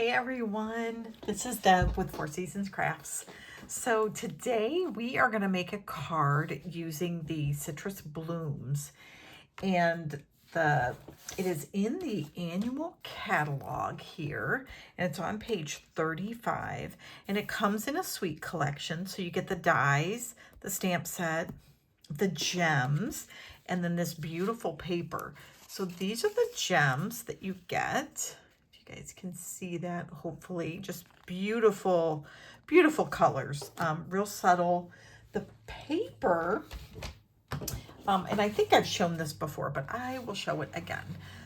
Hey everyone, this is Deb with Four Seasons Crafts. So today we are going to make a card using the citrus blooms, and it is in the annual catalog here, and it's on page 35, and it comes in a suite collection. So you get the dies, the stamp set, the gems, and then this beautiful paper. So these are the gems that you get. You guys can see that, hopefully. Just beautiful, beautiful colors, real subtle. The paper, and I think I've shown this before, but I will show it again.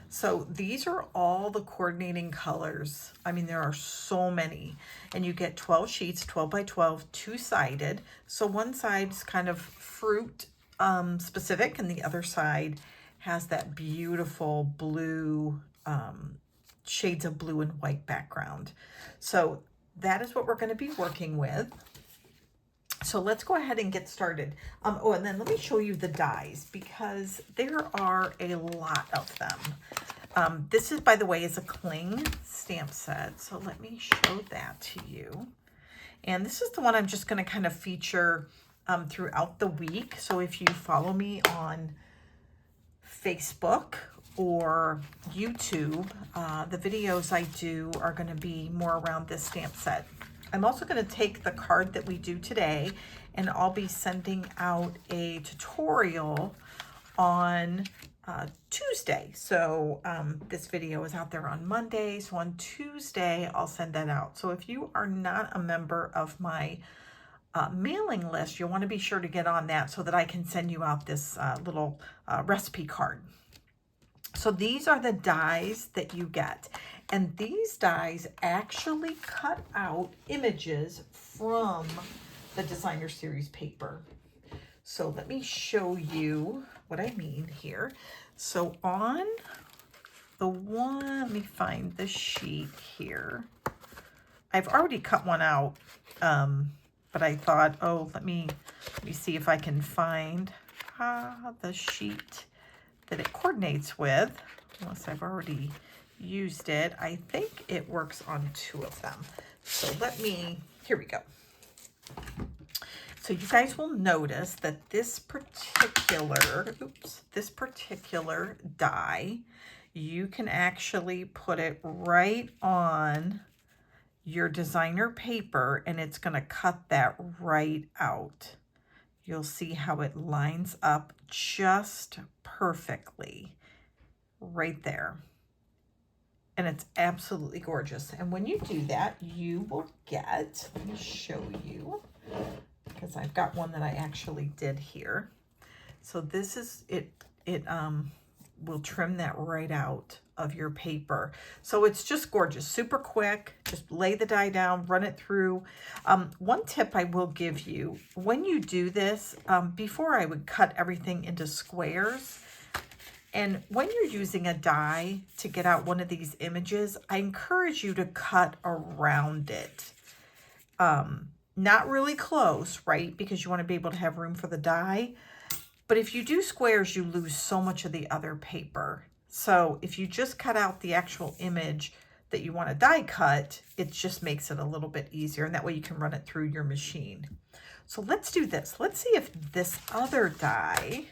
So these are all the coordinating colors. I mean, there are so many, and you get 12 sheets, 12 by 12, two-sided. So one side's kind of fruit specific, and the other side has that beautiful blue, shades of blue and white background. So that is what we're going to be working with. So let's go ahead and get started. Oh, and then let me show you the dies, because there are a lot of them. This is, by the way, is a cling stamp set. So let me show that to you. And this is the one I'm just going to kind of feature throughout the week. So if you follow me on Facebook or YouTube, the videos I do are going to be more around this stamp set. I'm also going to take the card that we do today, and I'll be sending out a tutorial on Tuesday. So this video is out there on Monday, so on Tuesday I'll send that out. So if you are not a member of my mailing list, you'll want to be sure to get on that so that I can send you out this little recipe card. So these are the dies that you get, and these dies actually cut out images from the designer series paper. So let me show you what I mean here. So on the one, let me find the sheet here. I've already cut one out, but I thought, oh, let me see if I can find the sheet that it coordinates with, unless I've already used it. I think it works on two of them. So here we go. So you guys will notice that this particular die, you can actually put it right on your designer paper, and it's going to cut that right out. You'll see how it lines up just perfectly right there. And it's absolutely gorgeous. And when you do that, you will get, let me show you, because I've got one that I actually did here. So this is it. It will trim that right out of your paper. So it's just gorgeous, super quick. Just lay the die down, run it through. One tip I will give you, when you do this, before I would cut everything into squares. And when you're using a die to get out one of these images, I encourage you to cut around it. Not really close, right? Because you want to be able to have room for the die. But if you do squares, you lose so much of the other paper. So if you just cut out the actual image that you want to die cut, it just makes it a little bit easier. And that way you can run it through your machine. So let's do this. Let's see if this other die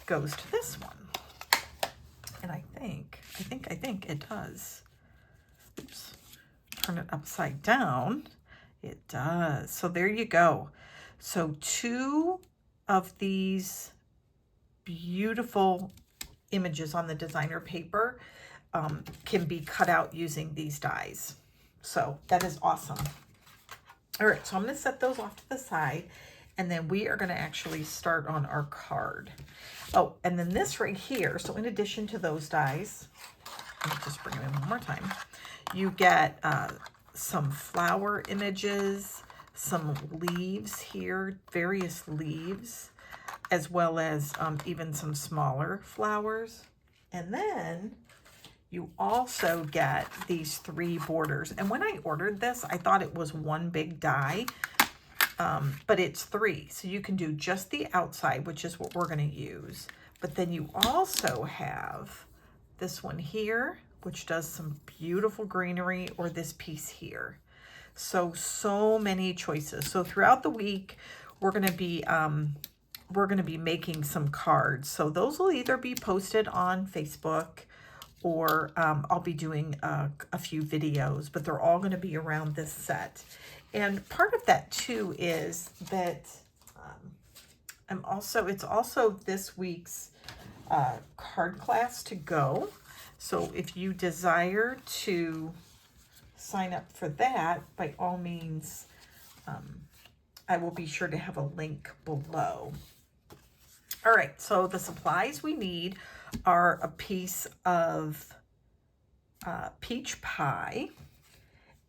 goes to this one. And I think it does. Oops. Turn it upside down. It does. So there you go. So two of these beautiful images on the designer paper can be cut out using these dies. So that is awesome. All right, so I'm going to set those off to the side, and then we are going to actually start on our card. Oh, and then this right here, so in addition to those dies, let me just bring them in one more time, you get some flower images, some leaves here, various leaves, as well as even some smaller flowers. And then you also get these 3 borders. And when I ordered this, I thought it was one big die, but it's 3. So you can do just the outside, which is what we're going to use. But then you also have this one here, which does some beautiful greenery, or this piece here. So many choices. So throughout the week, we're going to be making some cards. So those will either be posted on Facebook, or I'll be doing a few videos, but they're all going to be around this set. And part of that too is that it's also this week's card class to go. So if you desire to sign up for that, by all means, I will be sure to have a link below. All right, so the supplies we need are a piece of peach pie,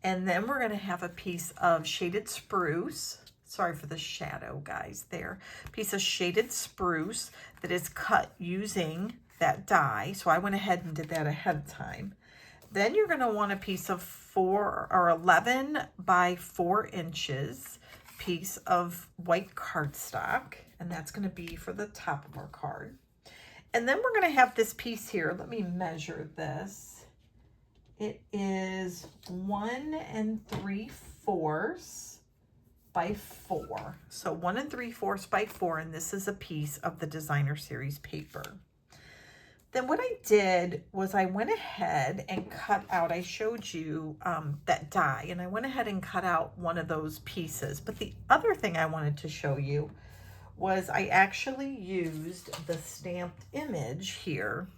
and then we're going to have a piece of shaded spruce. Sorry for the shadow, guys, there. Piece of shaded spruce that is cut using that die. So I went ahead and did that ahead of time. Then you're going to want a piece of 11 by 4 inches piece of white cardstock, and that's going to be for the top of our card. And then we're going to have this piece here. Let me measure this. It is 1 3/4 by 4. So 1 3/4 by 4, and this is a piece of the Designer Series paper. Then what I did was I went ahead and cut out, I showed you that die, and I went ahead and cut out one of those pieces. But the other thing I wanted to show you was I actually used the stamped image here,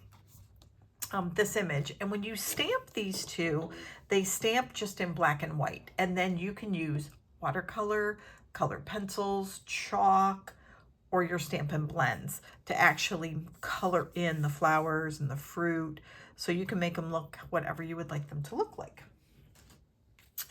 this image. And when you stamp these two, they stamp just in black and white. And then you can use watercolor, colored pencils, chalk, or your Stampin' blends to actually color in the flowers and the fruit, so you can make them look whatever you would like them to look like.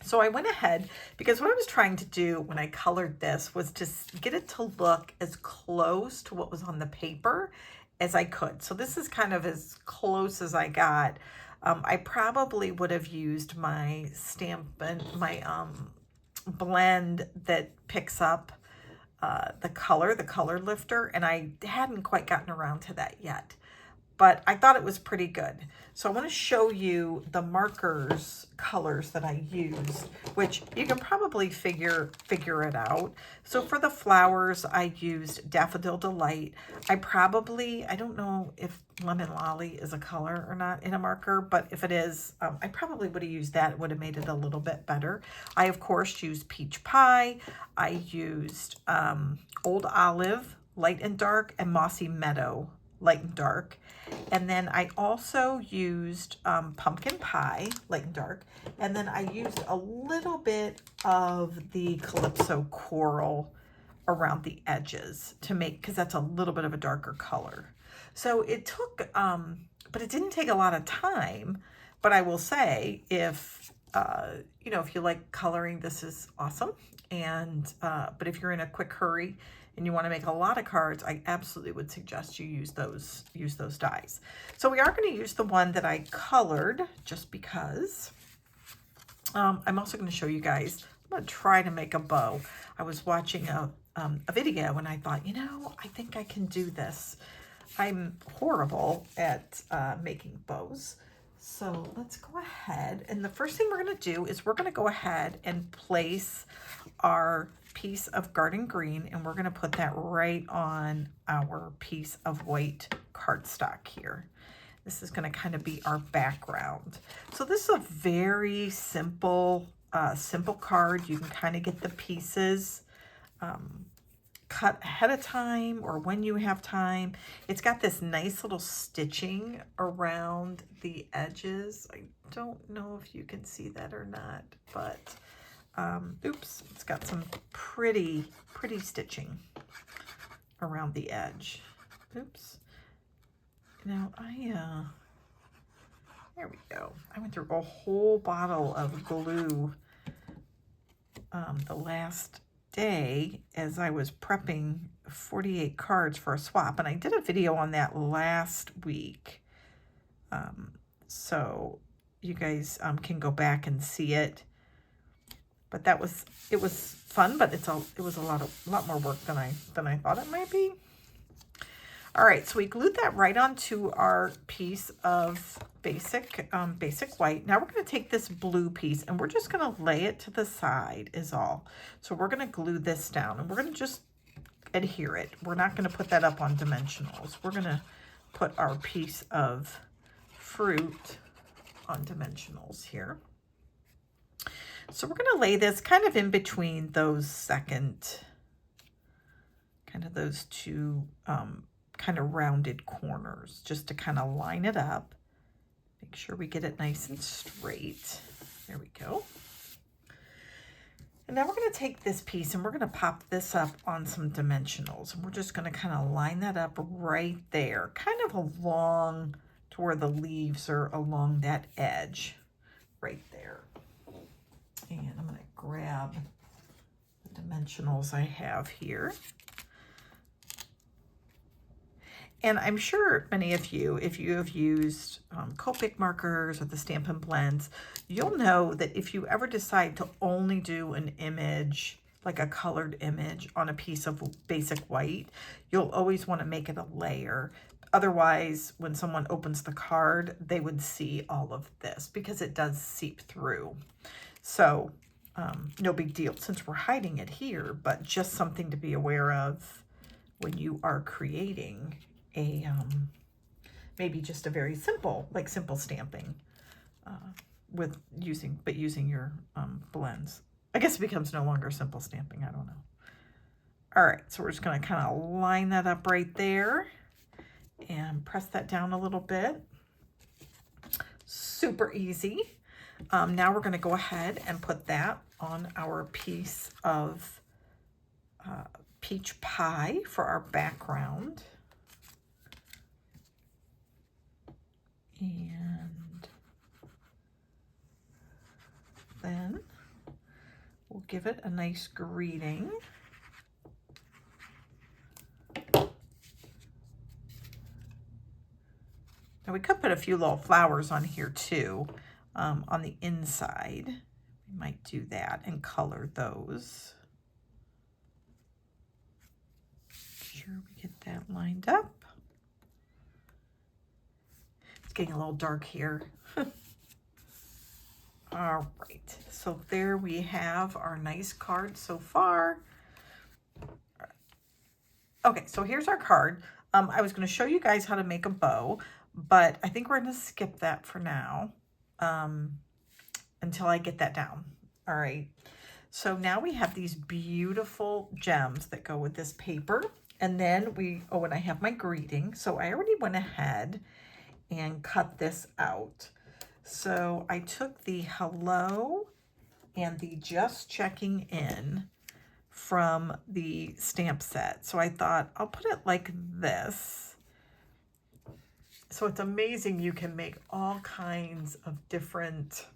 So I went ahead, because what I was trying to do when I colored this was to get it to look as close to what was on the paper as I could. So this is kind of as close as I got. I probably would have used my Stampin', my blend that picks up the color lifter, and I hadn't quite gotten around to that yet, but I thought it was pretty good. So I want to show you the markers colors that I used, which you can probably figure it out. So for the flowers, I used Daffodil Delight. I don't know if Lemon Lolly is a color or not in a marker, but if it is, I probably would have used that. It would have made it a little bit better. I, of course, used Peach Pie. I used Old Olive, Light and Dark, and Mossy Meadow, Light and Dark. And then I also used Pumpkin Pie, Light and Dark. And then I used a little bit of the Calypso Coral around the edges to make, because that's a little bit of a darker color. So it took, but it didn't take a lot of time. But I will say, if, you know, if you like coloring, this is awesome. And, but if you're in a quick hurry and you want to make a lot of cards, I absolutely would suggest you use those dies. So we are going to use the one that I colored just because. I'm also going to show you guys, I'm going to try to make a bow. I was watching a video and I thought, you know, I think I can do this. I'm horrible at making bows. So let's go ahead. And the first thing we're going to do is we're going to go ahead and place our piece of garden green, and we're going to put that right on our piece of white cardstock here. This is going to kind of be our background. So this is a very simple card. You can kind of get the pieces cut ahead of time or when you have time. It's got this nice little stitching around the edges. I don't know if you can see that or not, but oops, it's got some pretty stitching around the edge. Oops. Now there we go. I went through a whole bottle of glue the last day as I was prepping 48 cards for a swap, and I did a video on that last week. So you guys can go back and see it. But it was fun, but it was a lot more work than I thought it might be. All right, so we glued that right onto our piece of basic white. Now we're going to take this blue piece and we're just going to lay it to the side is all. So we're going to glue this down and we're going to just adhere it. We're not going to put that up on dimensionals. We're going to put our piece of fruit on dimensionals here. So we're going to lay this kind of in between those those two kind of rounded corners, just to kind of line it up. Make sure we get it nice and straight. There we go. And now we're going to take this piece and we're going to pop this up on some dimensionals. And we're just going to kind of line that up right there, kind of along to where the leaves are along that edge right there. And I'm going to grab the dimensionals I have here. And I'm sure many of you, if you have used Copic markers or the Stampin' blends, you'll know that if you ever decide to only do an image, like a colored image on a piece of basic white, you'll always want to make it a layer. Otherwise, when someone opens the card, they would see all of this because it does seep through. So no big deal since we're hiding it here, but just something to be aware of when you are creating a maybe just a very simple, like simple stamping using your blends. I guess it becomes no longer simple stamping. I don't know. All right, so we're just going to kind of line that up right there and press that down a little bit. Super easy. Now we're going to go ahead and put that on our piece of peach pie for our background. And then we'll give it a nice greeting. Now we could put a few little flowers on here too, on the inside. We might do that and color those. Make sure we get that lined up. Getting a little dark here. All right, so there we have our nice card so far. Okay, so here's our card. I was going to show you guys how to make a bow, but I think we're going to skip that for now until I get that down. All right, so now we have these beautiful gems that go with this paper, and then and I have my greeting. So I already went ahead and cut this out. So I took the hello and the just checking in from the stamp set. So I thought I'll put it like this. So it's amazing you can make all kinds of different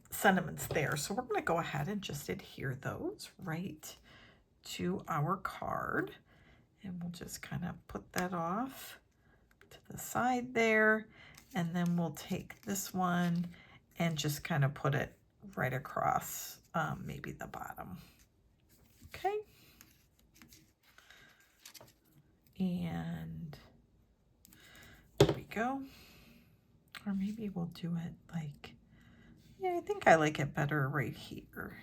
sentiments there. So we're going to go ahead and just adhere those right to our card. And we'll just kind of put that off to the side there, and then we'll take this one and just kind of put it right across maybe the bottom. Okay, and there we go. Or maybe we'll do it like, yeah, I think I like it better right here.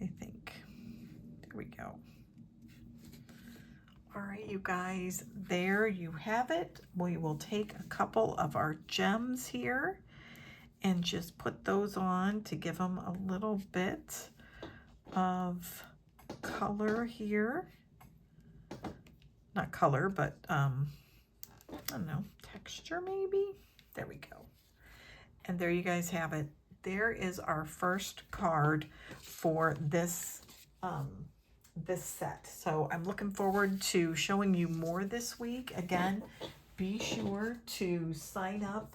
I think. There we go. All right, you guys, there you have it. We will take a couple of our gems here and just put those on to give them a little bit of color here. Not color, but I don't know, texture maybe. There we go. And there you guys have it. There is our first card for this this set. So I'm looking forward to showing you more this week. Again, be sure to sign up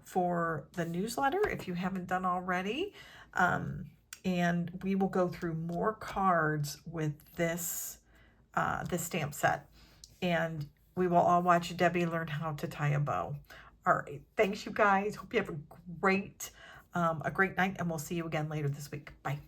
for the newsletter if you haven't done already. And we will go through more cards with this this stamp set. And we will all watch Debbie learn how to tie a bow. All right. Thanks, you guys. Hope you have a great night, and we'll see you again later this week. Bye.